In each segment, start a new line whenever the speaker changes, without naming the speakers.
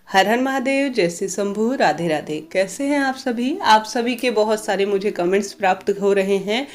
हर हर महादेव, जय श्री शंभू, राधे राधे। कैसे हैं आप सभी? आप सभी के बहुत सारे मुझे कमेंट्स प्राप्त हो रहे हैं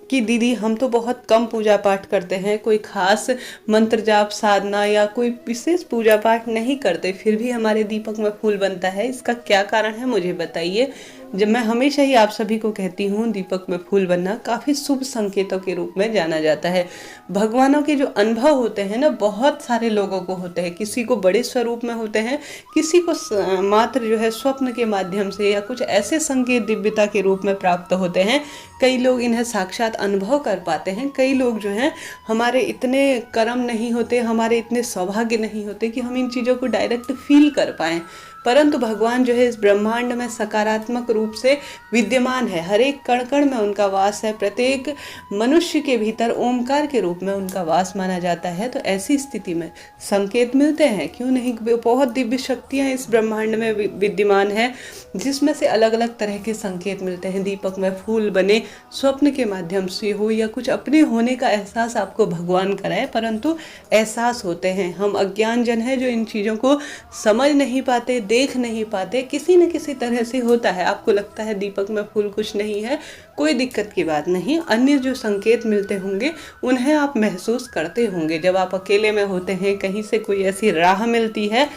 कि दीदी हम तो बहुत कम पूजा पाठ करते हैं, कोई खास मंत्र जाप साधना या कोई विशेष पूजा पाठ नहीं करते, फिर भी हमारे दीपक में फूल बनता है। इसका क्या कारण है मुझे बताइए। जब मैं हमेशा ही आप सभी को कहती हूँ, दीपक में फूल बनना काफ़ी शुभ संकेतों के रूप में जाना जाता है। भगवानों के जो अनुभव होते हैं ना, बहुत सारे लोगों को होते हैं। किसी को बड़े स्वरूप में होते हैं, किसी को मात्र जो है स्वप्न के माध्यम से या कुछ ऐसे संकेत दिव्यता के रूप में प्राप्त होते हैं। कई लोग इन्हें साक्षात अनुभव कर पाते हैं। कई लोग जो हैं, हमारे इतने कर्म नहीं होते, हमारे इतने सौभाग्य नहीं होते कि हम इन चीज़ों को डायरेक्ट फील कर पाएँ। परंतु भगवान जो है इस ब्रह्मांड में सकारात्मक रूप से विद्यमान है। हर एक कण कण में उनका वास है। प्रत्येक मनुष्य के भीतर ओमकार के रूप में उनका वास माना जाता है। तो ऐसी स्थिति में संकेत मिलते हैं, क्यों नहीं। बहुत दिव्य शक्तियाँ इस ब्रह्मांड में विद्यमान है, जिसमें से अलग अलग तरह के संकेत मिलते हैं। दीपक में फूल बने, स्वप्न के माध्यम से हो या कुछ अपने होने का एहसास आपको भगवान कराए, परंतु एहसास होते हैं। हम अज्ञान जन है जो इन चीज़ों को समझ नहीं पाते, देख नहीं पाते। किसी न किसी तरह से होता है। आपको लगता है दीपक में फूल कुछ नहीं है, कोई दिक्कत की बात नहीं। अन्य जो संकेत मिलते होंगे उन्हें आप महसूस करते होंगे। जब आप अकेले में होते हैं, कहीं से कोई ऐसी राह मिलती है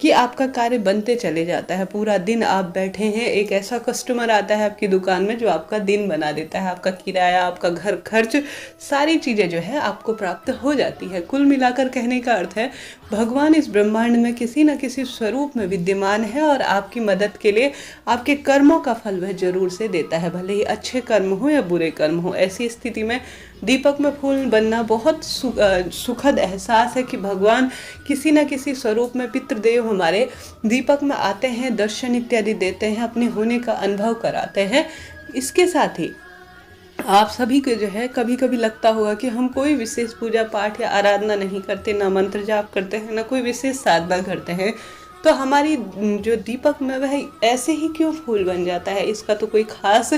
कि आपका कार्य बनते चले जाता है। पूरा दिन आप बैठे हैं, एक ऐसा कस्टमर आता है आपकी दुकान में जो आपका दिन बना देता है। आपका किराया, आपका घर खर्च, सारी चीज़ें जो है आपको प्राप्त हो जाती है। कुल मिलाकर कहने का अर्थ है, भगवान इस ब्रह्मांड में किसी न किसी स्वरूप में विद्यमान है और आपकी मदद के लिए आपके कर्मों का फल वह जरूर से देता है, भले ही अच्छे कर्म हो या बुरे कर्म हो। ऐसी स्थिति में दीपक में फूल बनना बहुत सुखद एहसास है कि भगवान किसी न किसी स्वरूप में पितृदेव हमारे दीपक में आते हैं, दर्शन इत्यादि देते हैं, अपने होने का अनुभव कराते हैं। इसके साथ ही आप सभी को जो है कभी कभी लगता होगा कि हम कोई विशेष पूजा पाठ या आराधना नहीं करते, ना मंत्र जाप करते हैं, ना कोई विशेष साधना करते हैं, तो हमारी जो दीपक में वह ऐसे ही क्यों फूल बन जाता है। इसका तो कोई खास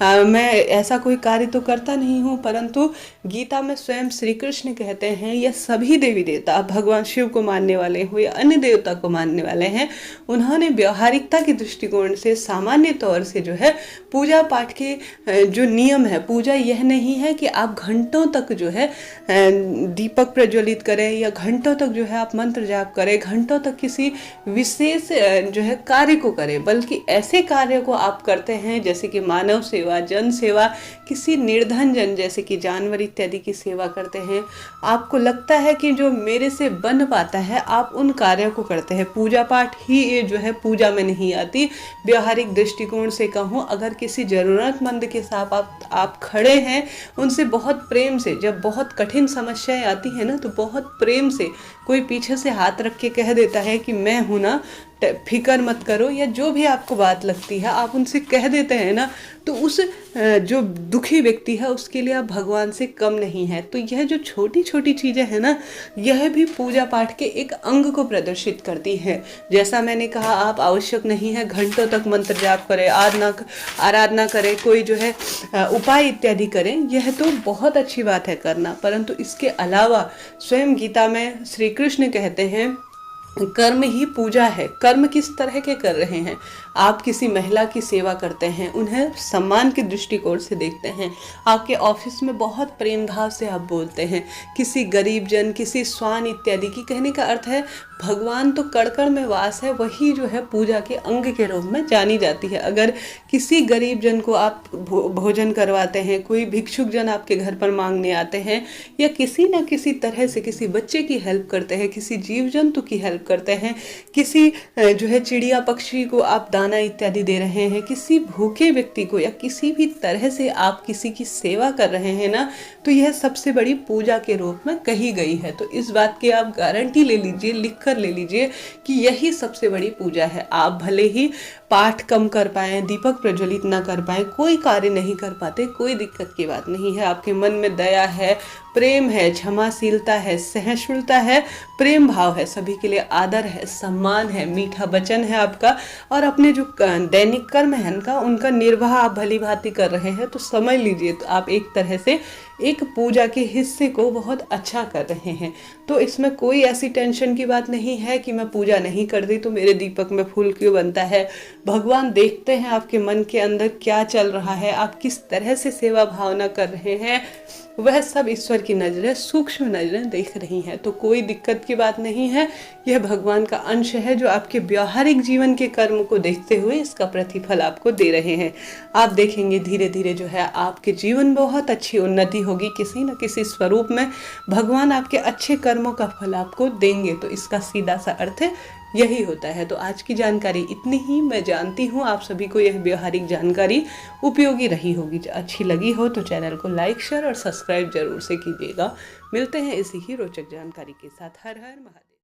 मैं ऐसा कोई कार्य तो करता नहीं हूँ, परंतु गीता में स्वयं श्री कृष्ण कहते हैं, यह सभी देवी देवता, भगवान शिव को मानने वाले हो या अन्य देवता को मानने वाले हैं, उन्होंने व्यवहारिकता के दृष्टिकोण से सामान्य तौर से जो है पूजा पाठ के जो नियम है, पूजा यह नहीं है कि आप घंटों तक जो है दीपक प्रज्वलित करें या घंटों तक जो है आप मंत्र जाप करें, घंटों तक किसी विशेष जो है कार्य को करें, बल्कि ऐसे कार्य को आप करते हैं जैसे कि मानव सेवा, जन सेवा, किसी निर्धन जन जैसे कि जानवर इत्यादि की सेवा करते हैं। आपको लगता है कि जो मेरे से बन पाता है, आप उन कार्यों को करते हैं। पूजा पाठ ही ये जो है पूजा में नहीं आती। व्यवहारिक दृष्टिकोण से कहूँ, अगर किसी जरूरतमंद के साथ आप खड़े हैं, उनसे बहुत प्रेम से, जब बहुत कठिन समस्याएं आती है ना, तो बहुत प्रेम से कोई पीछे से हाथ रख के कह देता है कि मैं हूँ ना, फिकर मत करो, या जो भी आपको बात लगती है आप उनसे कह देते हैं ना, तो उस जो दुखी व्यक्ति है उसके लिए आप भगवान से कम नहीं है। तो यह जो छोटी छोटी चीज़ें हैं ना, यह भी पूजा पाठ के एक अंग को प्रदर्शित करती है। जैसा मैंने कहा, आप आवश्यक नहीं है घंटों तक मंत्र जाप करें, आराधना करें, कोई जो है उपाय इत्यादि करें, यह तो बहुत अच्छी बात है करना, परंतु इसके अलावा स्वयं गीता में श्री कृष्ण कहते हैं, कर्म ही पूजा है। कर्म किस तरह के कर रहे हैं? आप किसी महिला की सेवा करते हैं, उन्हें सम्मान के दृष्टिकोण से देखते हैं, आपके ऑफिस में बहुत प्रेम भाव से आप बोलते हैं, किसी गरीब जन, किसी स्वान इत्यादि की, कहने का अर्थ है भगवान तो कण कण में वास है, वही जो है पूजा के अंग के रूप में जानी जाती है। अगर किसी गरीब जन को आप भोजन करवाते हैं, कोई भिक्षुक जन आपके घर पर मांगने आते हैं, या किसी न किसी तरह से किसी बच्चे की हेल्प करते हैं, किसी जीव जंतु की हेल्प करते हैं, किसी जो है चिड़िया पक्षी को आप दाना इत्यादि दे रहे हैं, किसी भूखे व्यक्ति को, या किसी भी तरह से आप किसी की सेवा कर रहे हैं ना, तो यह सबसे बड़ी पूजा के रूप में कही गई है। तो इस बात की आप गारंटी ले लीजिए, लिख कर ले लीजिए कि यही सबसे बड़ी पूजा है। आप भले ही पाठ कम कर पाएं, दीपक प्रज्वलित ना कर पाएं, कोई कार्य नहीं कर पाते, कोई दिक्कत की बात नहीं है। आपके मन में दया है, प्रेम है, क्षमाशीलता है, सहिष्णुता है, प्रेम भाव है, सभी के लिए आदर है, सम्मान है, मीठा वचन है आपका, और अपने जो दैनिक कर्म है उनका निर्वाह आप भली भांति कर रहे हैं, तो समझ लीजिए तो आप एक तरह से एक पूजा के हिस्से को बहुत अच्छा कर रहे हैं। तो इसमें कोई ऐसी टेंशन की बात नहीं है कि मैं पूजा नहीं करती तो मेरे दीपक में फूल क्यों बनता है। भगवान देखते हैं आपके मन के अंदर क्या चल रहा है, आप किस तरह से सेवा भावना कर रहे हैं, वह सब ईश्वर की नज़रें, सूक्ष्म नज़रें देख रही हैं। तो कोई दिक्कत की बात नहीं है, यह भगवान का अंश है जो आपके व्यावहारिक जीवन के कर्म को देखते हुए इसका प्रतिफल आपको दे रहे हैं। आप देखेंगे धीरे धीरे जो है आपके जीवन में बहुत अच्छी उन्नति होगी, किसी न किसी स्वरूप में भगवान आपके अच्छे कर्मों का फल आपको देंगे। तो इसका सीधा सा अर्थ यही होता है। तो आज की जानकारी इतनी ही। मैं जानती हूँ आप सभी को यह व्यवहारिक जानकारी उपयोगी रही होगी। अच्छी लगी हो तो चैनल को लाइक, शेयर और सब्सक्राइब जरूर से कीजिएगा। मिलते हैं इसी ही रोचक जानकारी के साथ। हर हर महादेव।